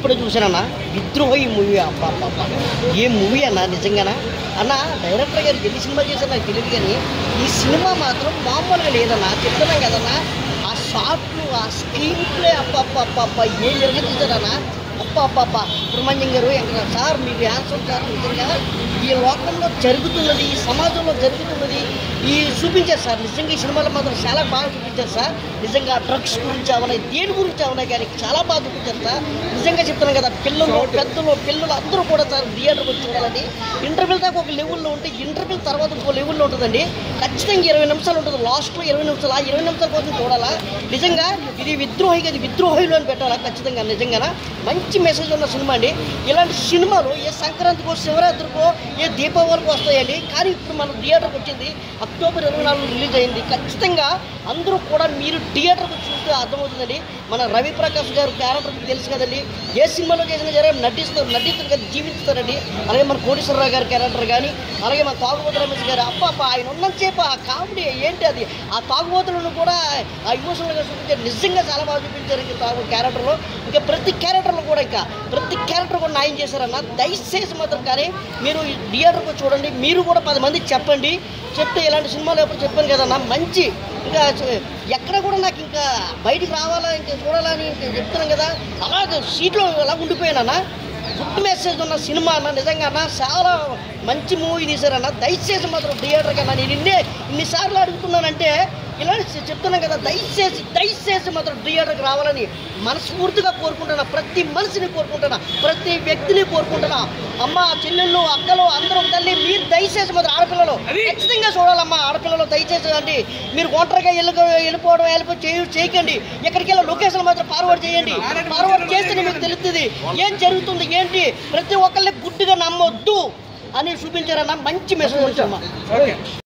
ఇప్పుడే చూసానన్నా విద్రోహి మూవీ. అబ్బా ఏ మూవీ అన్న నిజంగానా అన్న. డైరెక్టర్ గారు ఎన్ని సినిమా చేశారు నాకు తెలియదు, కానీ ఈ సినిమా మాత్రం మామూలుగా లేదన్నా. చెప్తున్నాం కదన్నా, ఆ షార్ట్లు, ఆ స్క్రీన్ ప్లే అబ్బా ఏం జరుగుతుందన్నా. అబ్బా సుబ్రహ్మణ్యం గారు ఎక్కడ సార్ మీకు ఆన్సర్ సార్. నిజంగా ఈ లోకంలో జరుగుతున్నది, ఈ సమాజంలో జరుగుతున్నది ఈ చూపించారు సార్. నిజంగా ఈ సినిమాలో మాత్రం చాలా బాగా చూపించారు సార్. నిజంగా డ్రగ్స్ గురించి అవనాయి, దేని గురించి అవనాయి, కానీ చాలా బాగా చూపించారు సార్. నిజంగా చెప్తున్నాను కదా, పిల్లలు పిల్లలు అందరూ కూడా సార్ థియేటర్కి వచ్చి చూడాలండి. ఇంటర్వెల్ దాకా ఒక లెవెల్లో ఉంటే ఇంటర్వెల్ తర్వాత ఇంకో లెవెల్లో ఉంటుందండి. ఖచ్చితంగా 20 నిమిషాలు ఉంటుంది, లాస్ట్లో 20 నిమిషాలు. ఆ 20 నిమిషాల కోసం చూడాలా. నిజంగా ఇది విద్రోహికి, అది విద్రోహిలో అని పెట్టాలా ఖచ్చితంగా. నిజంగా మంచి మెసేజ్ ఉన్న సినిమా అండి. ఇలాంటి సినిమాలు ఏ సంక్రాంతికో, శివరాత్రికో, ఏ దీపావళికి వస్తాయండి. కానీ ఇప్పుడు మనం థియేటర్కి వచ్చింది అక్టోబర్ 24 రిలీజ్ అయింది. ఖచ్చితంగా అందరూ కూడా మీరు థియేటర్కి చూస్తే అర్థమవుతుందండి. మన రవి ప్రకాష్ గారు క్యారెక్టర్ తెలుసు కదండి, ఏ సినిమాలో చేసినా సరే నటిస్తారు కదా, జీవిస్తారండి. అలాగే మన కోటేశ్వరరావు గారి క్యారెక్టర్ కానీ, అలాగే మన తాగుబోతు రమేష్ గారు అప్ప ఆయన ఉన్నంతసేపు ఆ కామెడీ ఏంటి అది, ఆ తాగుబోతులను కూడా ఆ ఇమోషనల్గా చూపించారు. నిజంగా చాలా బాగా చూపించారు ఈ క్యారెక్టర్లో. ఇంకా ప్రతి క్యారెక్టర్లో కూడా ప్రతి క్యారెక్టర్ కూడా న్యాయం చేశారన్న. దయచేసి మాత్రం కానీ మీరు థియేటర్కి చూడండి. మీరు కూడా 10 మందికి చెప్పండి. చెప్తే ఇలాంటి సినిమాలు ఎప్పుడు చెప్పాను కదన్నా, మంచి ఇంకా ఎక్కడ కూడా నాకు ఇంకా బయటికి రావాలా, ఇంకా చూడాలని చెప్తున్నాను కదా, అలా సీట్లో అలా ఉండిపోయానన్నా. గుడ్ మెసేజ్ ఉన్న సినిమా అన్న. నిజంగా అన్న చాలా మంచి మూవీ తీశారన్న. దయచేసి మాత్రం థియేటర్కి అన్న. నేను ఇన్నిసార్లు అడుగుతున్నానంటే ఇలా చెప్తున్నాను కదా, దయచేసి మాత్రం థియేటర్కి రావాలని మనస్ఫూర్తిగా కోరుకుంటున్నా. ప్రతి మనిషిని కోరుకుంటున్నా, ప్రతి వ్యక్తిని కోరుకుంటున్నా. అమ్మ, చెల్లెళ్ళు, అక్కలు అందరూ తల్లి, మీరు దయచేసి మాత్రం ఆడపిల్లలు ఖచ్చితంగా చూడాలమ్మా. ఆడపిల్లలు దయచేసి అండి, మీరు ఒంటరిగా వెళ్ళిపోవడం చేయకండి. ఎక్కడికి వెళ్ళి లొకేషన్ మాత్రం ఫార్వర్డ్ చేయండి. ఫార్వర్డ్ చేస్తేనే మీకు తెలుస్తుంది ఏం జరుగుతుంది ఏంటి. ప్రతి ఒక్కరిని గుడ్డుగా నమ్మొద్దు అని చూపించారన్న. మంచి మెసేజ్ వచ్చామా.